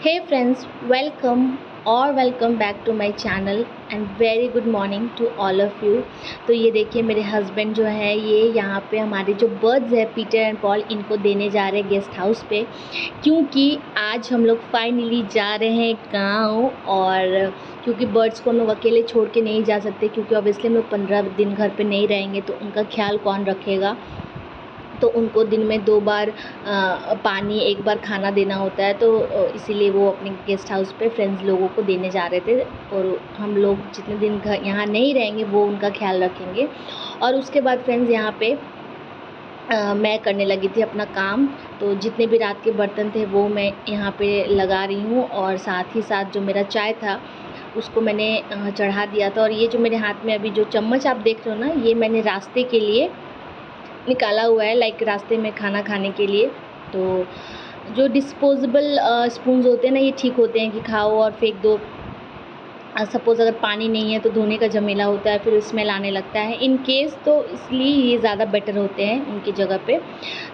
Hey friends, welcome back to my channel and very good morning to all of you. तो ये देखिए मेरे husband जो है ये यहाँ पे हमारे जो बर्ड्स है पीटर एंड पॉल इनको देने जा रहे हैं गेस्ट हाउस पे, क्योंकि आज हम लोग फाइनली जा रहे हैं गाँव। और क्योंकि बर्ड्स को हम लोग अकेले छोड़ के नहीं जा सकते, क्योंकि ऑब्वियसली हम लोग 15 दिन घर पे नहीं रहेंगे तो उनका ख्याल कौन रखेगा। तो उनको दिन में 2 बार पानी, 1 बार खाना देना होता है। तो इसीलिए वो अपने गेस्ट हाउस पे फ्रेंड्स लोगों को देने जा रहे थे, और हम लोग जितने दिन घर यहाँ नहीं रहेंगे वो उनका ख्याल रखेंगे। और उसके बाद फ्रेंड्स यहाँ पे मैं करने लगी थी अपना काम। तो जितने भी रात के बर्तन थे वो मैं यहाँ पे लगा रही हूँ, और साथ ही साथ जो मेरा चाय था उसको मैंने चढ़ा दिया था। और ये जो मेरे हाथ में अभी जो चम्मच आप देख रहे हो ना, ये मैंने रास्ते के लिए निकाला हुआ है, लाइक रास्ते में खाना खाने के लिए। तो जो डिस्पोजेबल स्पून्स होते हैं ना, ये ठीक होते हैं कि खाओ और फेंक दो। सपोज़ अगर पानी नहीं है तो धोने का झमेला होता है, फिर स्मेल आने लगता है इन केस, तो इसलिए ये ज़्यादा बेटर होते हैं उनकी जगह पे।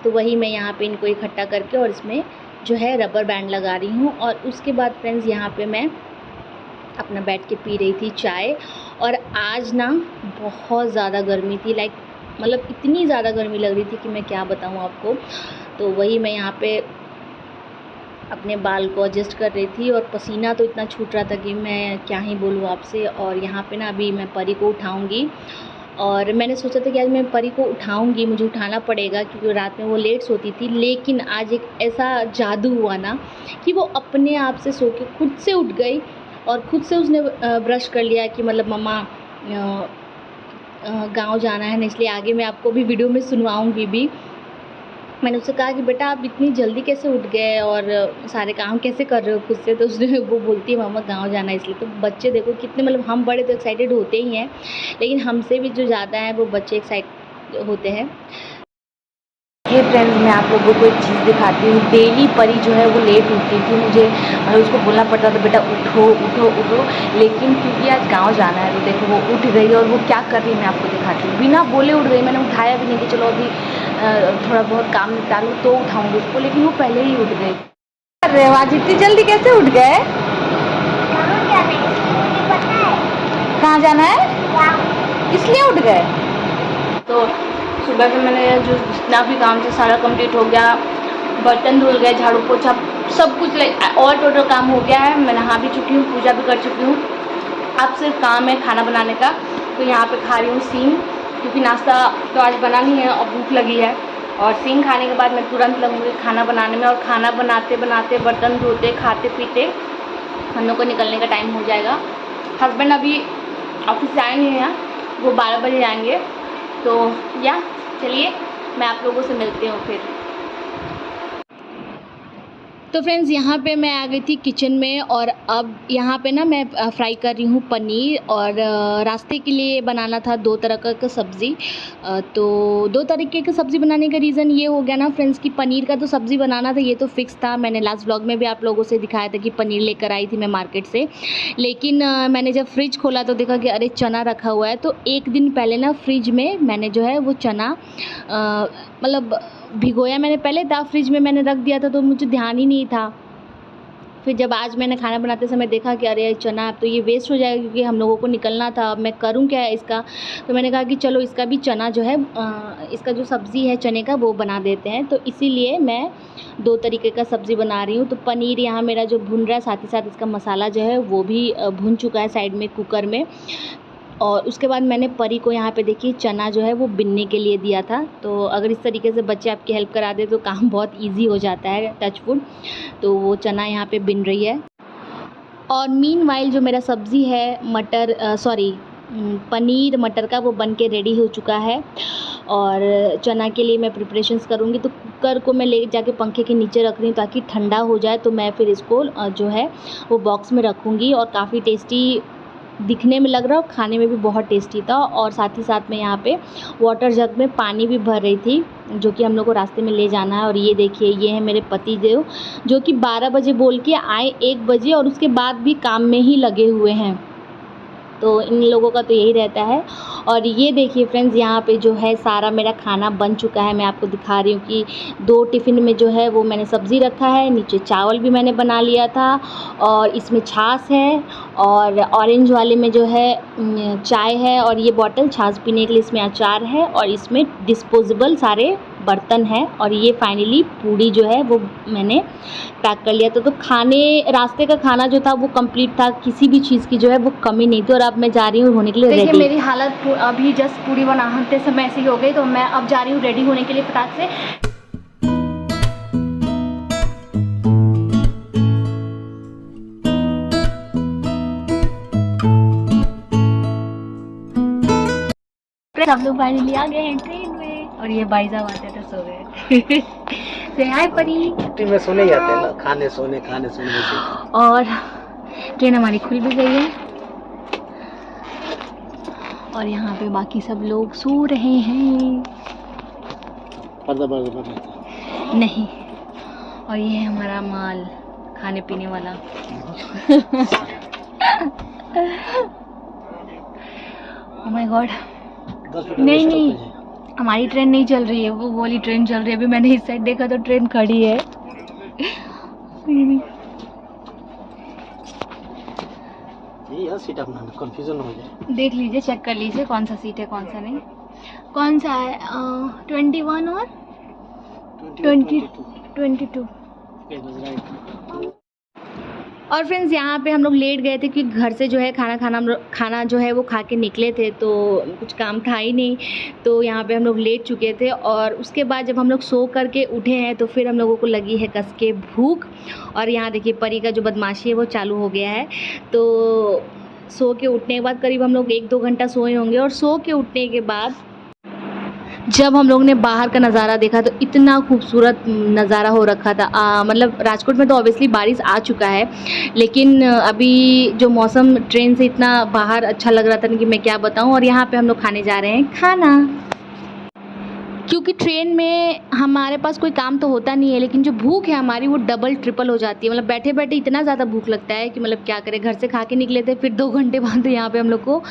तो वही मैं यहाँ पे इनको इकट्ठा करके और इसमें जो है रबर बैंड लगा रही हूँ। और उसके बाद फ्रेंड्स यहाँ पे मैं अपना बैठ के पी रही थी चाय। और आज ना बहुत ज़्यादा गर्मी थी, लाइक मतलब इतनी ज़्यादा गर्मी लग रही थी कि मैं क्या बताऊँ आपको। तो वही मैं यहाँ पे अपने बाल को एडजस्ट कर रही थी, और पसीना तो इतना छूट रहा था कि मैं क्या ही बोलूँ आपसे। और यहाँ पे ना अभी मैं परी को उठाऊँगी, और मैंने सोचा था कि आज मैं परी को उठाऊँगी, मुझे उठाना पड़ेगा क्योंकि रात में वो लेट सोती थी। लेकिन आज एक ऐसा जादू हुआ ना कि वो अपने आप से सो के खुद से उठ गई, और खुद से उसने ब्रश कर लिया कि मतलब मम्मा गाँव जाना है ना, इसलिए आगे मैं आपको भी वीडियो में सुनवाऊँगी भी। मैंने उससे कहा कि बेटा आप इतनी जल्दी कैसे उठ गए और सारे काम कैसे कर रहे हो खुद से। तो उसने वो बोलती है मम्मा गाँव जाना है इसलिए। तो बच्चे देखो कितने, मतलब हम बड़े तो एक्साइटेड होते ही हैं, लेकिन हमसे भी जो ज़्यादा है वो बच्चे एक्साइट होते हैं। ये फ्रेंड्स मैं आप लोगों को एक चीज़ दिखाती हूँ। डेली परी जो है वो लेट उठती थी, मुझे मतलब उसको बोलना पड़ता था बेटा उठो उठो उठो। लेकिन क्योंकि आज गांव जाना है तो देखो वो उठ गई, और वो क्या कर रही है मैं आपको दिखाती हूँ। बिना बोले उठ गई, मैंने उठाया भी नहीं कि चलो अभी थोड़ा बहुत काम निपटा लूँ तो उठाऊँगी उसको, लेकिन वो पहले ही उठ गई। कर रहे हो आज इतनी जल्दी कैसे उठ गए? कहाँ जाना है इसलिए उठ गए। तो सुबह से मैंने जो जितना भी काम था सारा कंप्लीट हो गया, बर्तन धुल गए, झाड़ू पोछा सब कुछ ऑल टोटल काम हो गया है। मैं नहा भी चुकी हूँ, पूजा भी कर चुकी हूँ। अब सिर्फ काम है खाना बनाने का। तो यहाँ पे खा रही हूँ सींग, क्योंकि नाश्ता तो आज बना नहीं है और भूख लगी है। और सींग खाने के बाद मैं तुरंत लगूँगी खाना बनाने में, और खाना बनाते बनाते बर्तन धोते खाते पीते हम लोग को निकलने का टाइम हो जाएगा। हस्बैंड अभी ऑफिस से आए नहीं हैं, वो 12 बजे आएंगे। तो या चलिए मैं आप लोगों से मिलती हूँ फिर। तो फ्रेंड्स यहाँ पे मैं आ गई थी किचन में, और अब यहाँ पे ना मैं फ्राई कर रही हूँ पनीर। और रास्ते के लिए बनाना था 2 तरह का सब्ज़ी। तो 2 तरीके की सब्ज़ी बनाने का रीज़न ये हो गया ना फ्रेंड्स कि पनीर का तो सब्ज़ी बनाना था, ये तो फिक्स था। मैंने लास्ट व्लॉग में भी आप लोगों से दिखाया था कि पनीर लेकर आई थी मैं मार्केट से। लेकिन मैंने जब फ्रिज खोला तो देखा कि अरे चना रखा हुआ है। तो 1 दिन पहले ना फ्रिज में मैंने जो है वो चना मतलब भिगोया मैंने पहले था, फ्रिज में मैंने रख दिया था, तो मुझे ध्यान ही नहीं था। फिर जब आज मैंने खाना बनाते समय देखा कि अरे चना अब तो ये वेस्ट हो जाएगा, क्योंकि हम लोगों को निकलना था। अब मैं करूं क्या है इसका। तो मैंने कहा कि चलो इसका भी चना जो है इसका जो सब्ज़ी है चने का वो बना देते हैं। तो इसीलिए मैं 2 तरीके का सब्ज़ी बना रही हूँ। तो पनीर यहाँ मेरा जो भुन रहा है, साथ ही साथ इसका मसाला जो है वो भी भुन चुका है साइड में कुकर में। और उसके बाद मैंने परी को यहाँ पे देखिए चना जो है वो बिनने के लिए दिया था। तो अगर इस तरीके से बच्चे आपकी हेल्प करा दे तो काम बहुत इजी हो जाता है, टच वुड। तो वो चना यहाँ पे बिन रही है। और मीनवाइल जो मेरा सब्ज़ी है पनीर मटर का, वो बन के रेडी हो चुका है। और चना के लिए मैं प्रिपरेशंस करूँगी। तो कुकर को मैं ले जाके पंखे के नीचे रख रही हूँ ताकि ठंडा हो जाए। तो मैं फिर इसको जो है वो बॉक्स में रखूँगी। और काफ़ी टेस्टी दिखने में लग रहा है और खाने में भी बहुत टेस्टी था। और साथ ही साथ मैं यहाँ पे वाटर जग में पानी भी भर रही थी, जो कि हम लोग को रास्ते में ले जाना है। और ये देखिए ये है मेरे पति देव, जो कि 12 बजे बोल के आए 1 बजे, और उसके बाद भी काम में ही लगे हुए हैं। तो इन लोगों का तो यही रहता है। और ये देखिए फ्रेंड्स, यहाँ पे जो है सारा मेरा खाना बन चुका है। मैं आपको दिखा रही हूँ कि 2 टिफ़िन में जो है वो मैंने सब्ज़ी रखा है, नीचे चावल भी मैंने बना लिया था, और इसमें छाछ है, और ऑरेंज वाले में जो है चाय है, और ये बॉटल छाछ पीने के लिए, इसमें अचार है, और इसमें डिस्पोजेबल सारे बर्तन है। और ये फाइनली पूड़ी जो है वो मैंने पैक कर लिया था। तो खाने रास्ते का खाना जो था वो कंप्लीट था, किसी भी चीज़ की जो है वो कमी नहीं थी। और अब मैं जा रही हूँ होने के लिए रेडी। देखिए मेरी हालत अभी जस्ट पूड़ी बनाते समय ऐसी हो गई, तो मैं अब जा रही हूँ रेडी होने के लिए फटाक से। सब लोग फाइनली आ गए हैं ट्रेन में, और ये भाई साहब आते थे सो गए। से हाय परी। में सोने जाते हैं ना, खाने सोने से। और ट्रेन हमारी खुल भी गई है, और यहाँ पे बाकी सब लोग सो रहे हैं। नहीं, और ये है हमारा माल खाने पीने वाला। Oh my God. नहीं, हमारी ट्रेन नहीं चल रही है, वो वाली ट्रेन चल रही है। अभी मैंने इस साइड देखा तो ट्रेन खड़ी है। यार सीट अपना कंफ्यूजन हो जाए। देख लीजिए, चेक कर लीजिए कौन सा सीट है कौन सा नहीं। कौन सा है? 21 और 22। और फ्रेंड्स, यहाँ पे हम लोग लेट गए थे क्योंकि घर से जो है खाना जो है वो खा के निकले थे, तो कुछ काम था ही नहीं। तो यहाँ पे हम लोग लेट चुके थे, और उसके बाद जब हम लोग सो करके उठे हैं तो फिर हम लोगों को लगी है कस के भूख। और यहाँ देखिए परी का जो बदमाशी है वो चालू हो गया है। तो सो के उठने के बाद करीब हम लोग 1-2 घंटा सोए होंगे, और सो के उठने के बाद जब हम लोग ने बाहर का नज़ारा देखा तो इतना खूबसूरत नज़ारा हो रखा था। मतलब राजकोट में तो ऑब्वियसली बारिश आ चुका है, लेकिन अभी जो मौसम ट्रेन से इतना बाहर अच्छा लग रहा था ना कि मैं क्या बताऊं। और यहाँ पे हम लोग खाने जा रहे हैं खाना, क्योंकि ट्रेन में हमारे पास कोई काम तो होता नहीं है, लेकिन जो भूख है हमारी वो डबल ट्रिपल हो जाती है। मतलब बैठे बैठे इतना ज़्यादा भूख लगता है कि मतलब क्या करें। घर से खा के निकले थे, फिर 2 घंटे बाद यहाँ पे हम लोग को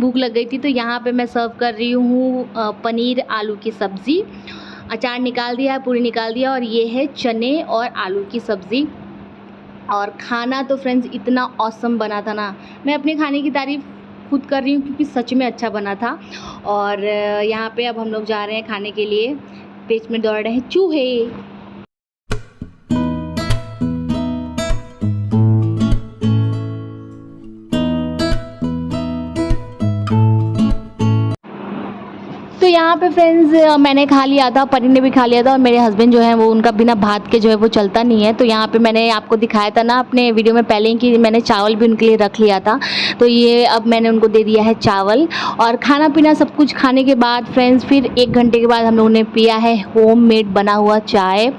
भूख लग गई थी। तो यहाँ पे मैं सर्व कर रही हूँ पनीर आलू की सब्ज़ी। अचार निकाल दिया, पूरी निकाल दिया, और ये है चने और आलू की सब्ज़ी। और खाना तो फ्रेंड्स इतना ऑसम बना था ना, मैं अपने खाने की तारीफ़ खुद कर रही हूँ क्योंकि सच में अच्छा बना था। और यहाँ पे अब हम लोग जा रहे हैं खाने के लिए। पेट में दौड़ रहे हैं चूहे। तो यहाँ पे फ्रेंड्स मैंने खा लिया था, परी ने भी खा लिया था, और मेरे हस्बैंड जो है वो उनका बिना भात के जो है वो चलता नहीं है। तो यहाँ पे मैंने आपको दिखाया था ना अपने वीडियो में पहले ही कि मैंने चावल भी उनके लिए रख लिया था। तो ये अब मैंने उनको दे दिया है चावल। और खाना पीना सब कुछ खाने के बाद फ्रेंड्स फिर 1 घंटे के बाद हम लोगों ने पिया है होममेड बना हुआ चाय।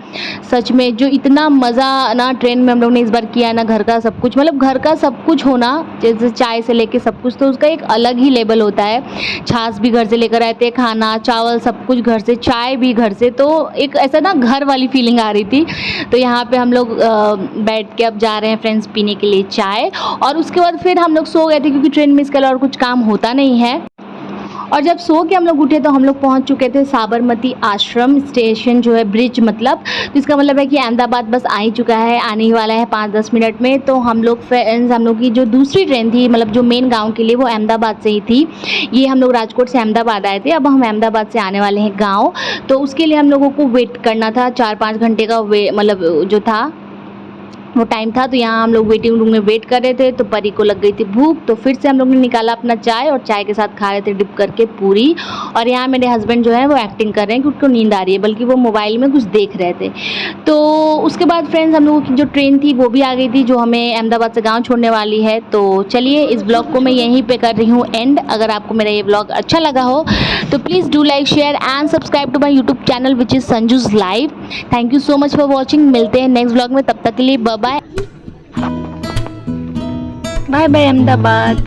सच में जो इतना मज़ा ना ट्रेन में हम लोग ने इस बार किया है ना, घर का सब कुछ, मतलब घर का सब कुछ होना, जैसे चाय से लेके सब कुछ, तो उसका एक अलग ही लेवल होता है। छाछ भी घर से लेकर आए थे, खाना चावल सब कुछ घर से, चाय भी घर से, तो एक ऐसा ना घर वाली फीलिंग आ रही थी। तो यहाँ पे हम लोग बैठ के अब जा रहे हैं फ्रेंड्स पीने के लिए चाय। और उसके बाद फिर हम लोग सो गए थे क्योंकि ट्रेन में इसके अलावा और कुछ काम होता नहीं है। और जब सो के हम लोग उठे तो हम लोग पहुंच चुके थे साबरमती आश्रम स्टेशन, जो है ब्रिज मतलब। तो इसका मतलब है कि अहमदाबाद बस आ ही चुका है, आने ही वाला है 5-10 मिनट में। तो हम लोग फ्रेंड्स, हम लोग की जो दूसरी ट्रेन थी, मतलब जो मेन गांव के लिए, वो अहमदाबाद से ही थी। ये हम लोग राजकोट से अहमदाबाद आए थे, अब हम अहमदाबाद से आने वाले हैं गाँव। तो उसके लिए हम लोगों को वेट करना था, 4-5 घंटे का मतलब जो था वो टाइम था। तो यहाँ हम लोग वेटिंग रूम में वेट कर रहे थे। तो परी को लग गई थी भूख, तो फिर से हम लोग ने निकाला अपना चाय, और चाय के साथ खा रहे थे डिप करके पूरी। और यहाँ मेरे हस्बैंड जो है वो एक्टिंग कर रहे हैं कि उनको नींद आ रही है, बल्कि वो मोबाइल में कुछ देख रहे थे। तो उसके बाद फ्रेंड्स हम लोगों की जो ट्रेन थी वो भी आ गई थी, जो हमें अहमदाबाद से गाँव छोड़ने वाली है। तो चलिए इस ब्लॉग को मैं यहीं पर कर रही हूँ एंड। अगर आपको मेरा ये ब्लॉग अच्छा लगा हो तो please do like, share and subscribe to my YouTube channel which is Sanju's live. Thank you so much for watching. मिलते हैं नेक्स्ट ब्लॉग में, तब तक के लिए bye bye. Bye bye Ahmedabad.